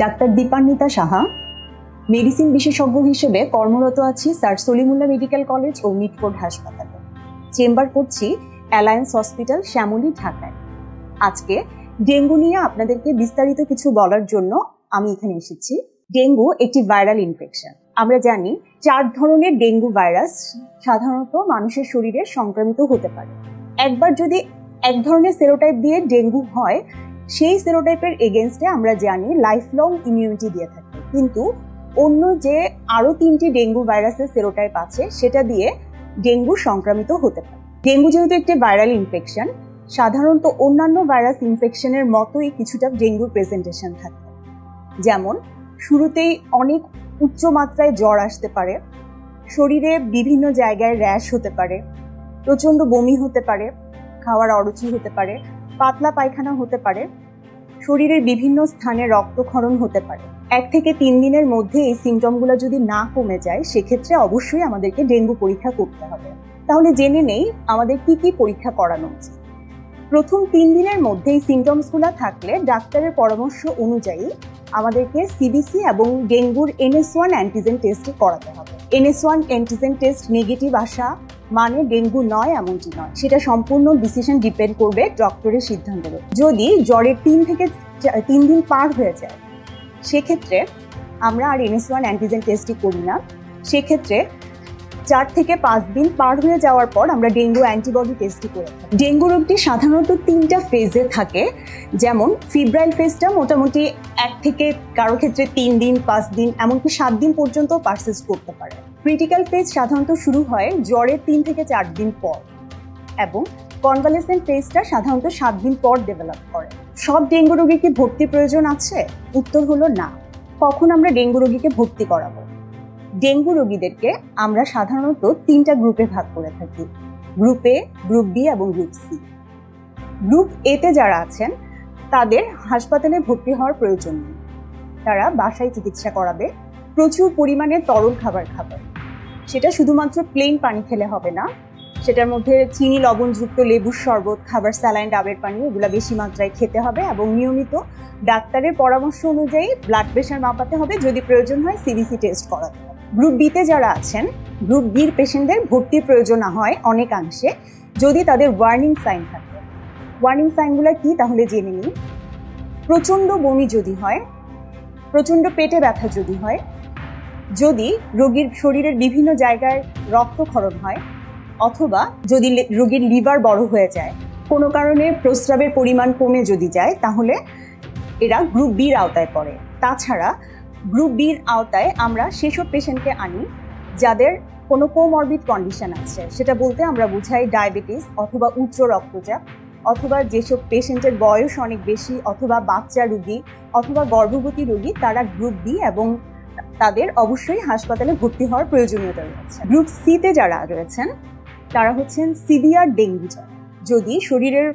Doctor Dipanwita Saha, medicine বিশেষজ্ঞ হিসেবে কর্মরত আছি স্যার সলিমুল্লাহ মেডিকেল কলেজ ও মিটফোর্ড হাসপাতালে। চেম্বার করছি অ্যালায়েন্স হসপিটাল, শ্যামলী, ঢাকায়। আজকে ডেঙ্গু নিয়ে আপনাদেরকে বিস্তারিত কিছু বলার জন্য আমি এখানে এসেছি। ডেঙ্গু একটি ভাইরাল ইনফেকশন। আমরা জানি 4 ধরনের ডেঙ্গু ভাইরাস সাধারণত মানুষের শরীরে সংক্রামিত হতে পারে। একবার যদি এক ধরনের সেরোটাইপ দিয়ে ডেঙ্গু হয়, সেই সেরোটাইপের এগেনস্টে আমরা জানি লাইফ লং ইমিউনিটি দিয়ে থাকি। কিন্তু অন্য যে আরো 3টি ডেঙ্গু ভাইরাসের সেরোটাইপ আছে, সেটা দিয়ে ডেঙ্গু সংক্রামিত হতে পারে। ডেঙ্গু যেহেতু একটি ভাইরাল ইনফেকশন, সাধারণত অন্যান্য ভাইরাস ইনফেকশনের মতোই কিছুটা ডেঙ্গুর প্রেজেন্টেশন থাকে। যেমন শুরুতেই অনেক উচ্চ মাত্রায় জ্বর আসতে পারে, শরীরে বিভিন্ন জায়গায় র্যাশ হতে পারে, প্রচণ্ড বমি হতে পারে, খাওয়ার অরুচি হতে পারে, পাতলা পায়খানা হতে পারে, শরীরের বিভিন্ন স্থানে রক্তক্ষরণ হতে পারে। 1 থেকে 3 দিনের মধ্যে এই সিমটমগুলো যদি না কমে যায়, সেক্ষেত্রে অবশ্যই আমাদেরকে ডেঙ্গু পরীক্ষা করতে হবে। তাহলে জেনে নেই আমাদের কি কি পরীক্ষা করানো উচিত। প্রথম 3 দিনের মধ্যে এই সিমটমসগুলো থাকলে ডাক্তারের পরামর্শ অনুযায়ী আমাদেরকে সিবিসি এবং ডেঙ্গুর NS1 অ্যান্টিজেন টেস্ট করাতে হবে। NS1 অ্যান্টিজেন টেস্ট নেগেটিভ আসা মানে ডেঙ্গু নয় এমনটি নয়, সেটা সম্পূর্ণ ডিসিশন ডিপেন্ড করবে ডক্টরের সিদ্ধান্তের উপর। যদি জ্বরের 3 থেকে 3 দিন পার হয়ে যায়, সেক্ষেত্রে আমরা আর NS1 অ্যান্টিজেন টেস্টই করি না। সেক্ষেত্রে 4 থেকে 5 দিন পার হয়ে যাওয়ার পর আমরা ডেঙ্গু অ্যান্টিবডি টেস্টই করে থাকি। ডেঙ্গু রোগটি সাধারণত 3টা ফেজে থাকে। যেমন ফিব্রাইল ফেজটা মোটামুটি 1 থেকে কারো ক্ষেত্রে 3 দিন, 5 দিন, এমনকি 7 দিন পর্যন্ত পারসিস্ট করতে পারে। ক্রিটিক্যাল ফেজ সাধারণত শুরু হয় জ্বরের 3 থেকে 4 দিন পর, এবং কনভালেসেন্ট ফেজটা সাধারণত 7 দিন পর ডেভেলপ করে। সব ডেঙ্গু রোগীর কি ভর্তি প্রয়োজন আছে? উত্তর হলো না। কখন আমরা ডেঙ্গু রোগীকে ভর্তি করাবো? ডেঙ্গু রোগীদেরকে আমরা সাধারণত 3টা গ্রুপে ভাগ করে থাকি: গ্রুপ এ, গ্রুপ বি এবং গ্রুপ সি। গ্রুপ এতে যারা আছেন তাদের হাসপাতালে ভর্তি হওয়ার প্রয়োজন নেই, তারা বাসায় চিকিৎসা করাবে। প্রচুর পরিমাণে তরল খাবার খাবে, সেটা শুধুমাত্র প্লেন পানি খেলে হবে না, সেটার মধ্যে চিনি লবণযুক্ত লেবুর শরবত, খাবার, স্যালাইন, ডাবের পানি, এগুলো বেশি মাত্রায় খেতে হবে এবং নিয়মিত ডাক্তারের পরামর্শ অনুযায়ী ব্লাড প্রেশার মাপাতে হবে, যদি প্রয়োজন হয় সিবিসি টেস্ট করাতে হবে। গ্রুপ বিতে যারা আছেন, গ্রুপ বির পেশেন্টদের ভর্তির প্রয়োজন না হয় অনেকাংশে, যদি তাদের ওয়ার্নিং সাইন থাকে। ওয়ার্নিং সাইনগুলো কি তাহলে জেনে নিই। প্রচণ্ড বমি যদি হয়, প্রচণ্ড পেটে ব্যথা যদি হয়, যদি রোগীর শরীরের বিভিন্ন জায়গায় রক্তক্ষরণ হয়, অথবা যদি রোগীর লিভার বড় হয়ে যায়, কোনো কারণে প্রস্রাবের পরিমাণ কমে যদি যায়, তাহলে এরা গ্রুপ বির আওতায় পড়ে। তাছাড়া গ্রুপ বির আওতায় আমরা সেসব পেশেন্টকে আনি যাদের কোনো কোমরবিড কন্ডিশন আছে। সেটা বলতে আমরা বুঝাই ডায়াবেটিস অথবা উচ্চ রক্তচাপ, অথবা যেসব পেশেন্টের বয়স অনেক বেশি, অথবা বাচ্চা রোগী অথবা গর্ভবতী রোগী, তারা গ্রুপ বি এবং তাদের অবশ্যই হাসপাতালে ভর্তি হওয়ার প্রয়োজনীয়তা রয়েছে। গ্রুপ সিতে যারা রয়েছেন তারা হচ্ছেন সিভিয়ার ডেঙ্গু জ্বর। যদি শরীরের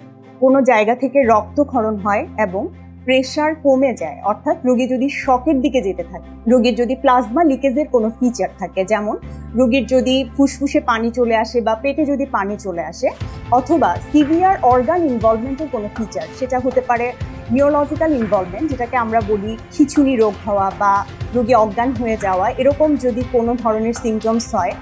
কোনো জায়গা থেকে রক্তক্ষরণ হয় এবং প্রেশার কমে যায়, অর্থাৎ রোগী যদি শকের দিকে যেতে থাকে, রোগীর যদি প্লাজমা লিকেজের কোনো ফিচার থাকে, যেমন রোগীর যদি ফুসফুসে পানি চলে আসে বা পেটে যদি পানি চলে আসে, অথবা সিভিয়ার অর্গান ইনভলভমেন্টের কোনো ফিচার, সেটা হতে পারে নিউরোলজিক্যাল ইনভলভমেন্ট, যেটাকে আমরা বলি খিঁচুনি রোগ হওয়া বা রোগী অজ্ঞান হয়ে যাওয়া, এরকম যদি কোনো ধরনের সিমটমস হয়,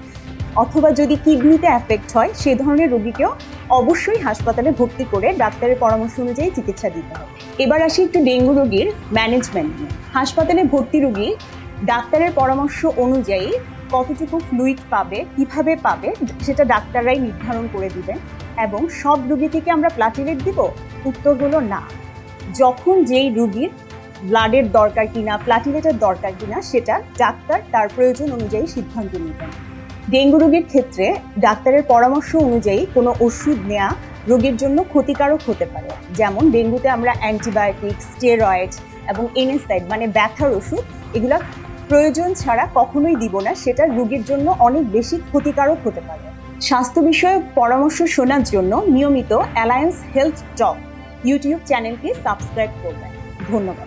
অথবা যদি কিডনিতে অ্যাফেক্ট হয়, সেই ধরনের রোগীকেও অবশ্যই হাসপাতালে ভর্তি করে ডাক্তারের পরামর্শ অনুযায়ী চিকিৎসা দিতে হবে। এবার আসি একটু ডেঙ্গু রোগীর ম্যানেজমেন্ট নিয়ে। হাসপাতালে ভর্তি রোগী ডাক্তারের পরামর্শ অনুযায়ী কতটুকু ফ্লুইড পাবে, কিভাবে পাবে, সেটা ডাক্তাররাই নির্ধারণ করে দিবেন। এবং সব রোগীকে কি আমরা প্লাটিলেট দিব? উত্তর হলো না। যখন যেই রোগীর ব্লাডের দরকার কিনা, প্লাটিলেটের দরকার কিনা, সেটা ডাক্তার তার প্রয়োজন অনুযায়ী সিদ্ধান্ত নেবেন। ডেঙ্গু রোগীর ক্ষেত্রে ডাক্তারের পরামর্শ অনুযায়ী কোনো ওষুধ নেওয়া রোগীর জন্য ক্ষতিকারক হতে পারে। যেমন ডেঙ্গুতে আমরা অ্যান্টিবায়োটিক, স্টেরয়েড এবং NSAID মানে ব্যথার ওষুধ, এগুলা প্রয়োজন ছাড়া কখনোই দিব না, সেটা রোগীর জন্য অনেক বেশি ক্ষতিকারক হতে পারে। স্বাস্থ্য বিষয়ক পরামর্শ শোনার জন্য নিয়মিত অ্যালায়েন্স হেলথ টক ইউটিউব চ্যানেলটি সাবস্ক্রাইব করবেন। ধন্যবাদ।